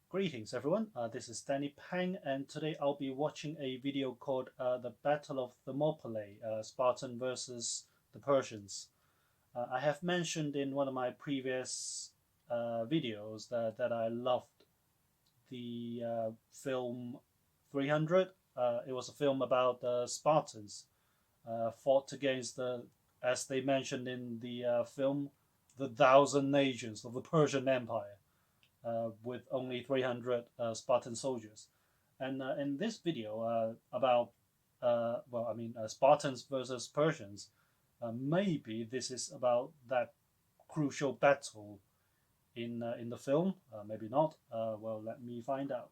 Greetings everyone, this is Danny Pang, and today I'll be watching a video called The Battle of Thermopylae, Spartan versus the Persians. I have mentioned in one of my previous videos that I loved the film 300. It was a film about the Spartans fought against as they mentioned in the film, the thousand nations of the Persian Empire with only 300 Spartan soldiers. And in this video about, Spartans versus Persians, maybe this is about that crucial battle in the film. Maybe not. Well, let me find out.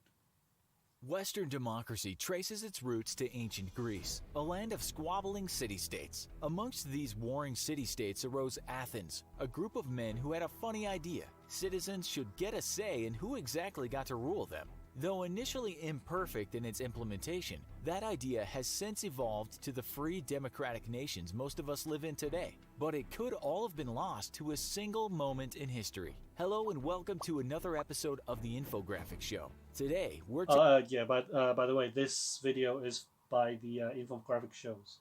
Western democracy traces its roots to ancient Greece, a land of squabbling city-states. Amongst these warring city-states arose Athens, a group of men who had a funny idea. Citizens should get a say in who exactly got to rule them. Though initially imperfect in its implementation, that idea has since evolved to the free democratic nations most of us live in today. But it could all have been lost to a single moment in history. Hello and welcome to another episode of the Infographics Show. Today, we're By the way, this video is by the Infographic shows.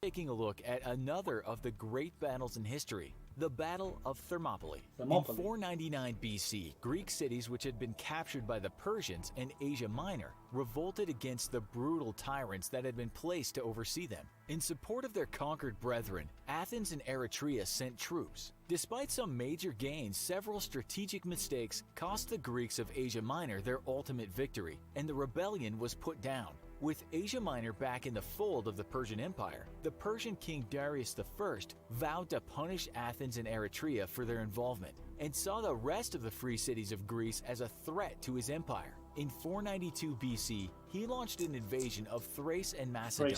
taking a look at another of the great battles in history, the Battle of Thermopylae. In 499 BC, Greek cities which had been captured by the Persians in Asia Minor revolted against the brutal tyrants that had been placed to oversee them. In support of their conquered brethren, Athens and Eretria sent troops. Despite some major gains, several strategic mistakes cost the Greeks of Asia Minor their ultimate victory, and the rebellion was put down. With Asia Minor back in the fold of the Persian Empire, the Persian king Darius I vowed to punish Athens and Eretria for their involvement, and saw the rest of the free cities of Greece as a threat to his empire. In 492 BC, he launched an invasion of Thrace and Macedon,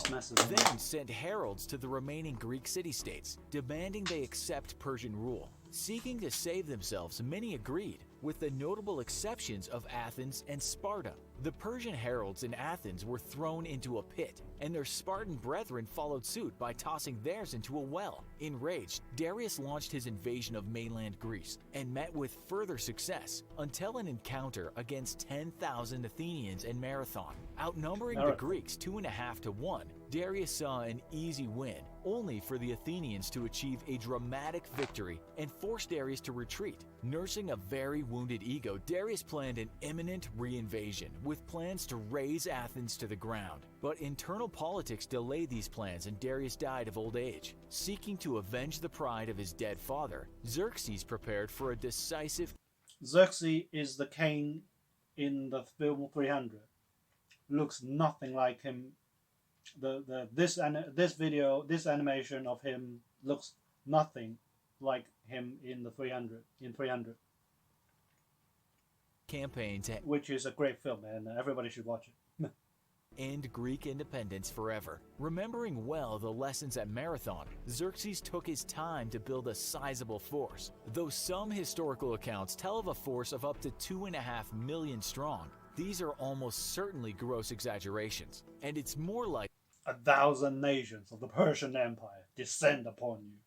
then sent heralds to the remaining Greek city-states, demanding they accept Persian rule. Seeking to save themselves, many agreed, with the notable exceptions of Athens and Sparta. The Persian heralds in Athens were thrown into a pit, and their Spartan brethren followed suit by tossing theirs into a well. Enraged, Darius launched his invasion of mainland Greece and met with further success until an encounter against 10,000 Athenians in Marathon. Outnumbering the Greeks 2.5 to 1, Darius saw an easy win, only for the Athenians to achieve a dramatic victory and force Darius to retreat. Nursing a very wounded ego, Darius planned an imminent reinvasion, with plans to raze Athens to the ground. But internal politics delayed these plans and Darius died of old age. Seeking to avenge the pride of his dead father, Xerxes prepared for a decisive... Xerxes is the king in the film 300. Looks nothing like him. This animation of him looks nothing like him in the 300 campaign to which is a great film, and everybody should watch it. End Greek independence forever. Remembering well the lessons at Marathon, Xerxes took his time to build a sizable force, though some historical accounts tell of a force of up to 2.5 million strong. These are almost certainly gross exaggerations, and it's more like 1,000 nations of the Persian Empire descend upon you.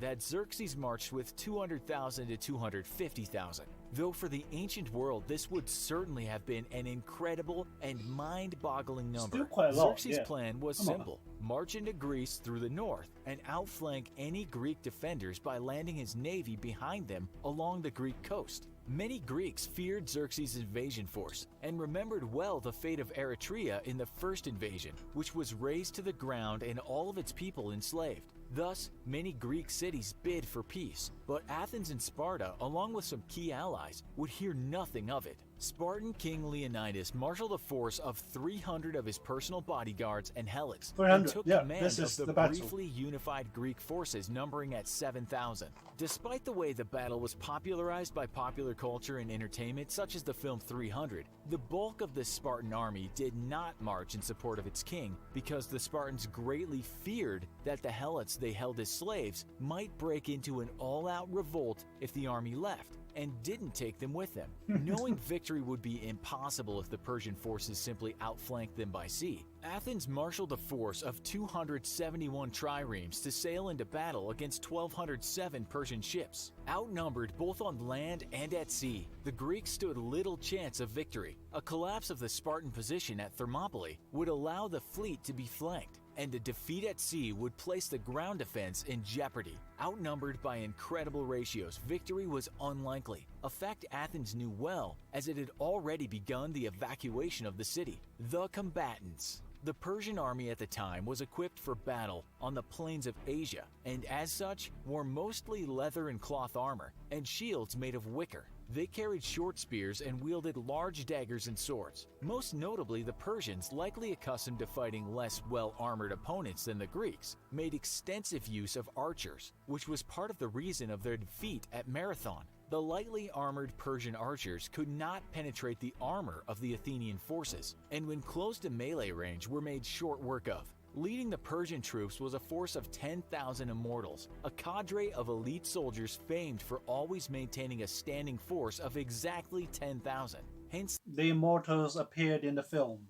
That Xerxes marched with 200,000 to 250,000, though for the ancient world this would certainly have been an incredible and mind-boggling number. Still quite a lot, Xerxes' plan was simple: march into Greece through the north and outflank any Greek defenders by landing his navy behind them along the Greek coast. Many Greeks feared Xerxes' invasion force and remembered well the fate of Eretria in the first invasion, which was razed to the ground and all of its people enslaved. Thus, many Greek cities bid for peace, but Athens and Sparta, along with some key allies, would hear nothing of it. Spartan King Leonidas marshaled a force of 300 of his personal bodyguards and helots and took command of the briefly unified Greek forces numbering at 7,000. Despite the way the battle was popularized by popular culture and entertainment such as the film 300, the bulk of the Spartan army did not march in support of its king because the Spartans greatly feared that the helots they held as slaves might break into an all-out revolt if the army left. and didn't take them with them. Knowing victory would be impossible if the Persian forces simply outflanked them by sea, Athens marshaled a force of 271 triremes to sail into battle against 1,207 Persian ships. Outnumbered both on land and at sea, the Greeks stood little chance of victory. A collapse of the Spartan position at Thermopylae would allow the fleet to be flanked, and a defeat at sea would place the ground defense in jeopardy. Outnumbered by incredible ratios, victory was unlikely, a fact Athens knew well, as it had already begun the evacuation of the city. The combatants. The Persian army at the time was equipped for battle on the plains of Asia, and as such, wore mostly leather and cloth armor, and shields made of wicker. They carried short spears and wielded large daggers and swords. Most notably, the Persians, likely accustomed to fighting less well-armored opponents than the Greeks, made extensive use of archers, which was part of the reason of their defeat at Marathon. The lightly armored Persian archers could not penetrate the armor of the Athenian forces, and when close to melee range were made short work of. Leading the Persian troops was a force of 10,000 immortals, a cadre of elite soldiers famed for always maintaining a standing force of exactly 10,000. Hence, the immortals appeared in the film.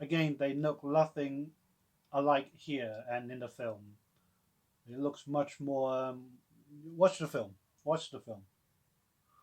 Again, they look nothing alike here and in the film. It looks much more. Watch the film. Watch the film.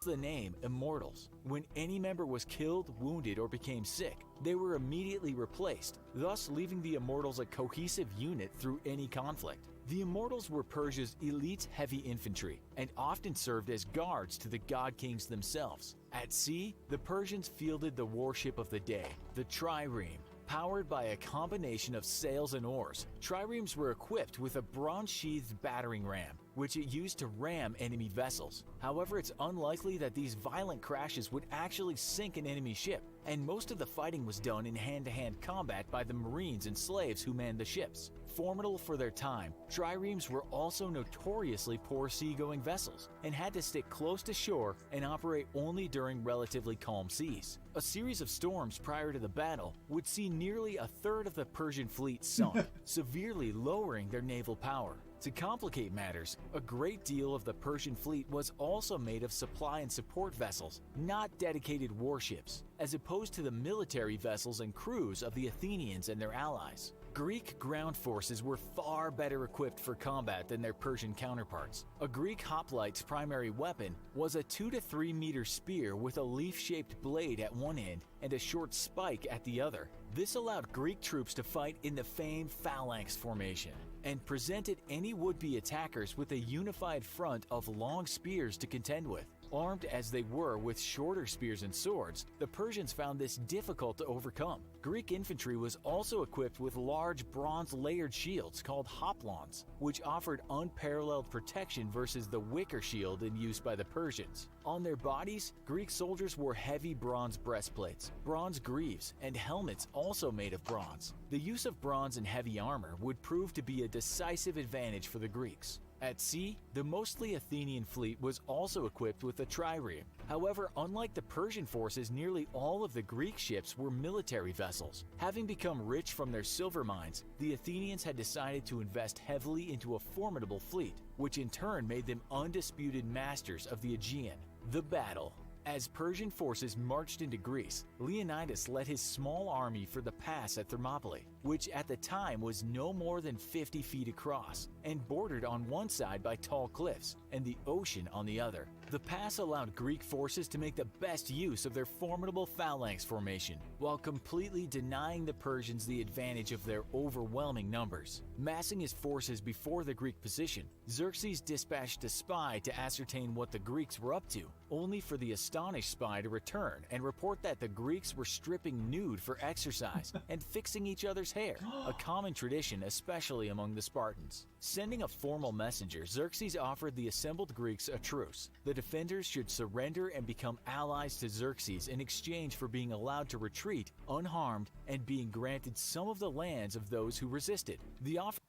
The name Immortals. When any member was killed, wounded, or became sick, they were immediately replaced, thus leaving the Immortals a cohesive unit through any conflict. The Immortals were Persia's elite heavy infantry and often served as guards to the god kings themselves. At sea, the Persians fielded the warship of the day, the trireme. Powered by a combination of sails and oars, triremes were equipped with a bronze-sheathed battering ram, which it used to ram enemy vessels. However, it's unlikely that these violent crashes would actually sink an enemy ship, and most of the fighting was done in hand-to-hand combat by the marines and slaves who manned the ships. Formidable for their time, triremes were also notoriously poor seagoing vessels and had to stick close to shore and operate only during relatively calm seas. A series of storms prior to the battle would see nearly a third of the Persian fleet sunk, severely lowering their naval power. To complicate matters, a great deal of the Persian fleet was also made of supply and support vessels, not dedicated warships, as opposed to the military vessels and crews of the Athenians and their allies. Greek ground forces were far better equipped for combat than their Persian counterparts. A Greek hoplite's primary weapon was a 2 to 3 meter spear with a leaf-shaped blade at one end and a short spike at the other. This allowed Greek troops to fight in the famed phalanx formation and presented any would-be attackers with a unified front of long spears to contend with. Armed as they were with shorter spears and swords, the Persians found this difficult to overcome. Greek infantry was also equipped with large bronze-layered shields called hoplons, which offered unparalleled protection versus the wicker shield in use by the Persians. On their bodies, Greek soldiers wore heavy bronze breastplates, bronze greaves, and helmets also made of bronze. The use of bronze in heavy armor would prove to be a decisive advantage for the Greeks. At sea, the mostly Athenian fleet was also equipped with a trireme. However, unlike the Persian forces, nearly all of the Greek ships were military vessels. Having become rich from their silver mines, the Athenians had decided to invest heavily into a formidable fleet, which in turn made them undisputed masters of the Aegean. The battle. As Persian forces marched into Greece, Leonidas led his small army for the pass at Thermopylae, which at the time was no more than 50 feet across and bordered on one side by tall cliffs and the ocean on the other. The pass allowed Greek forces to make the best use of their formidable phalanx formation, while completely denying the Persians the advantage of their overwhelming numbers. Massing his forces before the Greek position, Xerxes dispatched a spy to ascertain what the Greeks were up to, only for the astonished spy to return and report that the Greeks were stripping nude for exercise and fixing each other's hair, a common tradition especially among the Spartans. Sending a formal messenger, Xerxes offered the assembled Greeks a truce. The defenders should surrender and become allies to Xerxes in exchange for being allowed to retreat unharmed and being granted some of the lands of those who resisted. The offer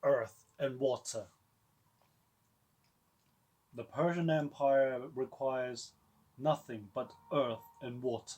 Earth and water. The Persian Empire requires nothing but earth and water.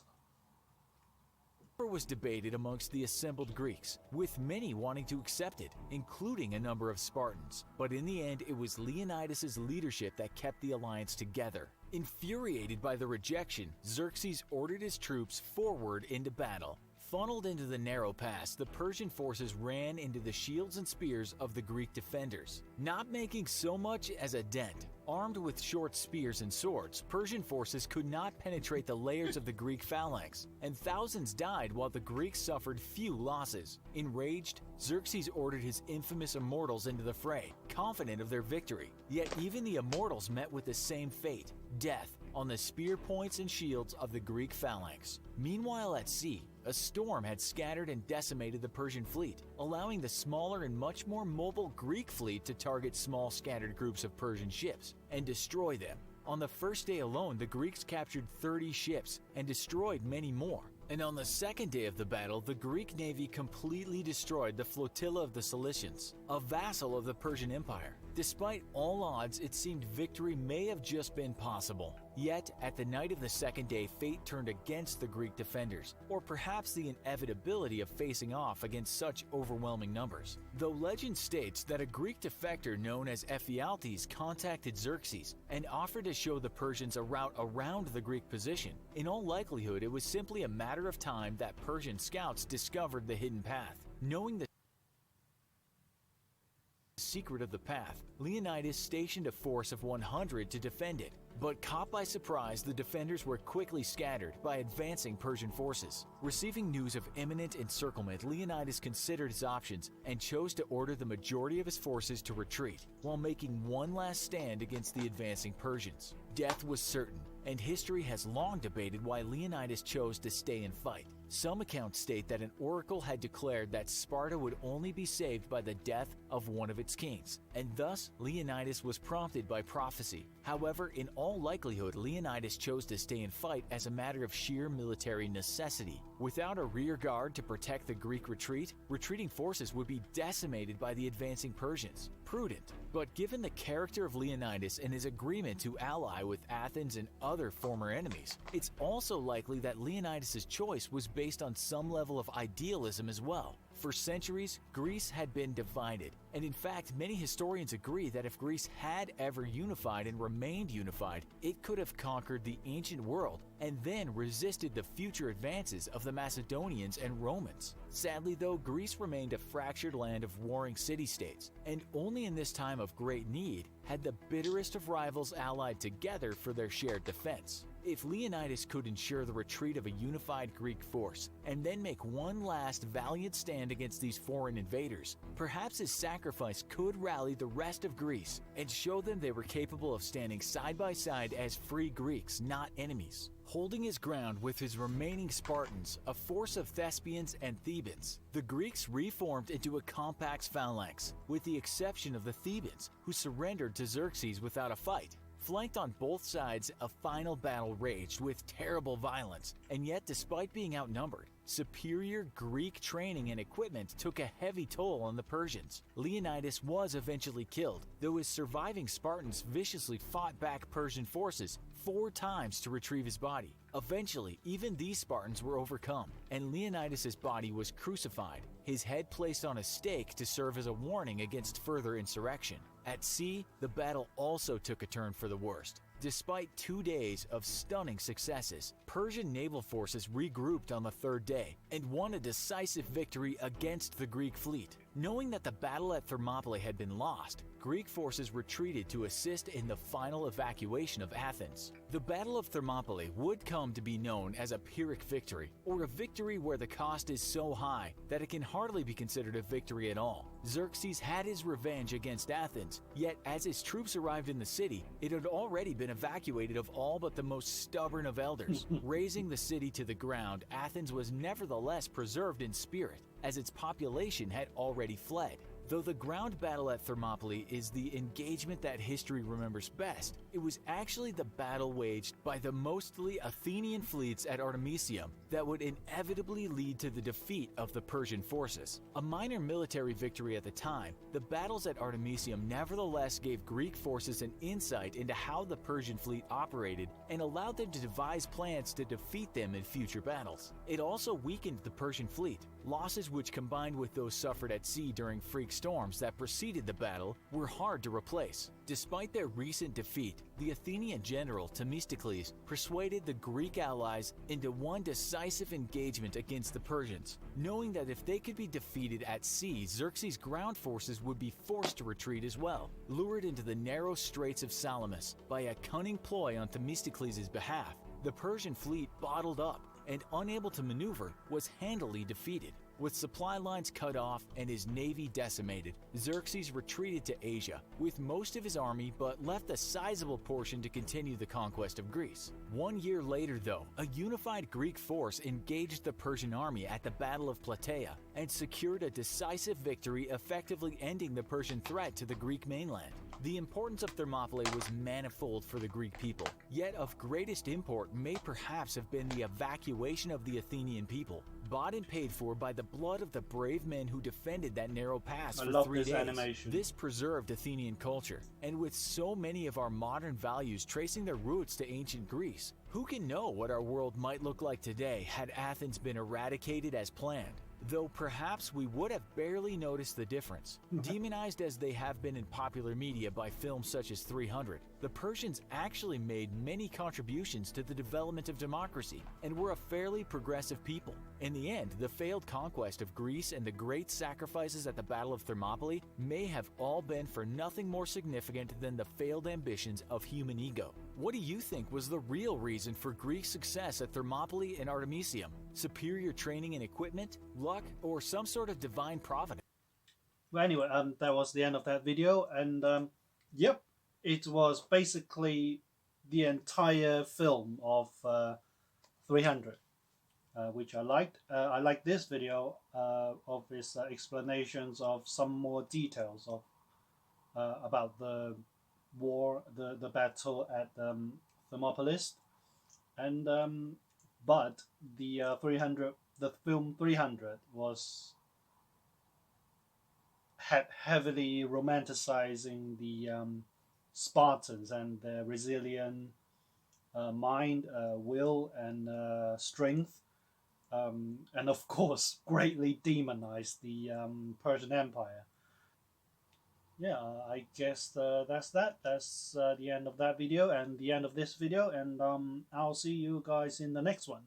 was debated amongst the assembled Greeks, with many wanting to accept it, including a number of Spartans. But in the end, it was Leonidas' leadership that kept the alliance together. Infuriated by the rejection, Xerxes ordered his troops forward into battle. Funneled into the narrow pass, the Persian forces ran into the shields and spears of the Greek defenders, not making so much as a dent. Armed with short spears and swords, Persian forces could not penetrate the layers of the Greek phalanx, and thousands died while the Greeks suffered few losses. Enraged, Xerxes ordered his infamous immortals into the fray, confident of their victory. Yet even the immortals met with the same fate, death, on the spear points and shields of the Greek phalanx. Meanwhile at sea, a storm had scattered and decimated the Persian fleet, allowing the smaller and much more mobile Greek fleet to target small scattered groups of Persian ships and destroy them. On the first day alone, the Greeks captured 30 ships and destroyed many more. And on the second day of the battle, the Greek navy completely destroyed the flotilla of the Cilicians, a vassal of the Persian Empire. Despite all odds, it seemed victory may have just been possible. Yet, at the night of the second day, fate turned against the Greek defenders, or perhaps the inevitability of facing off against such overwhelming numbers. Though legend states that a Greek defector known as Ephialtes contacted Xerxes and offered to show the Persians a route around the Greek position, in all likelihood it was simply a matter of time that Persian scouts discovered the hidden path. Knowing the secret of the path, Leonidas stationed a force of 100 to defend it. But caught by surprise, the defenders were quickly scattered by advancing Persian forces. Receiving news of imminent encirclement, Leonidas considered his options and chose to order the majority of his forces to retreat, while making one last stand against the advancing Persians. Death was certain, and history has long debated why Leonidas chose to stay and fight. Some accounts state that an oracle had declared that Sparta would only be saved by the death of one of its kings, and thus Leonidas was prompted by prophecy. However, in all likelihood, Leonidas chose to stay and fight as a matter of sheer military necessity. Without a rear guard to protect the Greek retreat, retreating forces would be decimated by the advancing Persians. Prudent, but given the character of Leonidas and his agreement to ally with Athens and other former enemies, it's also likely that Leonidas' choice was based on some level of idealism as well. For centuries, Greece had been divided, and in fact, many historians agree that if Greece had ever unified and remained unified, it could have conquered the ancient world and then resisted the future advances of the Macedonians and Romans. Sadly though, Greece remained a fractured land of warring city-states, and only in this time of great need had the bitterest of rivals allied together for their shared defense. If Leonidas could ensure the retreat of a unified Greek force and then make one last valiant stand against these foreign invaders, perhaps his sacrifice could rally the rest of Greece and show them they were capable of standing side by side as free Greeks, not enemies. Holding his ground with his remaining Spartans, a force of Thespians and Thebans, the Greeks reformed into a compact phalanx, with the exception of the Thebans, who surrendered to Xerxes without a fight. Flanked on both sides, a final battle raged with terrible violence, and yet despite being outnumbered, superior Greek training and equipment took a heavy toll on the Persians. Leonidas was eventually killed, though his surviving Spartans viciously fought back Persian forces 4 times to retrieve his body. Eventually, even these Spartans were overcome, and Leonidas' body was crucified, his head placed on a stake to serve as a warning against further insurrection. At sea, the battle also took a turn for the worst. Despite 2 days of stunning successes, Persian naval forces regrouped on the 3rd day and won a decisive victory against the Greek fleet. Knowing that the battle at Thermopylae had been lost, Greek forces retreated to assist in the final evacuation of Athens. The Battle of Thermopylae would come to be known as a Pyrrhic victory, or a victory where the cost is so high that it can hardly be considered a victory at all. Xerxes had his revenge against Athens, yet as his troops arrived in the city, it had already been evacuated of all but the most stubborn of elders. Razing the city to the ground, Athens was nevertheless preserved in spirit, as its population had already fled. Though the ground battle at Thermopylae is the engagement that history remembers best, it was actually the battle waged by the mostly Athenian fleets at Artemisium that would inevitably lead to the defeat of the Persian forces. A minor military victory at the time, the battles at Artemisium nevertheless gave Greek forces an insight into how the Persian fleet operated and allowed them to devise plans to defeat them in future battles. It also weakened the Persian fleet, losses which combined with those suffered at sea during freak storms that preceded the battle were hard to replace. Despite their recent defeat, the Athenian general Themistocles persuaded the Greek allies into one decisive engagement against the Persians, knowing that if they could be defeated at sea, Xerxes' ground forces would be forced to retreat as well. Lured into the narrow straits of Salamis by a cunning ploy on Themistocles' behalf, the Persian fleet bottled up and, unable to maneuver, was handily defeated. With supply lines cut off and his navy decimated, Xerxes retreated to Asia with most of his army but left a sizable portion to continue the conquest of Greece. 1 year later, though, a unified Greek force engaged the Persian army at the Battle of Plataea and secured a decisive victory, effectively ending the Persian threat to the Greek mainland. The importance of Thermopylae was manifold for the Greek people, yet of greatest import may perhaps have been the evacuation of the Athenian people, bought and paid for by the blood of the brave men who defended that narrow pass for 3 days. Animation. This preserved Athenian culture, and with so many of our modern values tracing their roots to ancient Greece, who can know what our world might look like today had Athens been eradicated as planned? Though perhaps we would have barely noticed the difference. Demonized as they have been in popular media by films such as 300, the Persians actually made many contributions to the development of democracy and were a fairly progressive people. In the end, the failed conquest of Greece and the great sacrifices at the Battle of Thermopylae may have all been for nothing more significant than the failed ambitions of human ego. What do you think was the real reason for Greek success at Thermopylae and Artemisium? Superior training and equipment, luck, or some sort of divine providence? Well, anyway, that was the end of that video, and yep, it was basically the entire film of 300, which I liked. I liked this video of his explanations of some more details of about the war, the battle at Thermopylae, and but the 300, the film 300 had heavily romanticizing the Spartans and their resilient mind, will, and strength, and of course greatly demonized the Persian Empire. Yeah, I guess that's that. That's the end of that video and the end of this video, and I'll see you guys in the next one.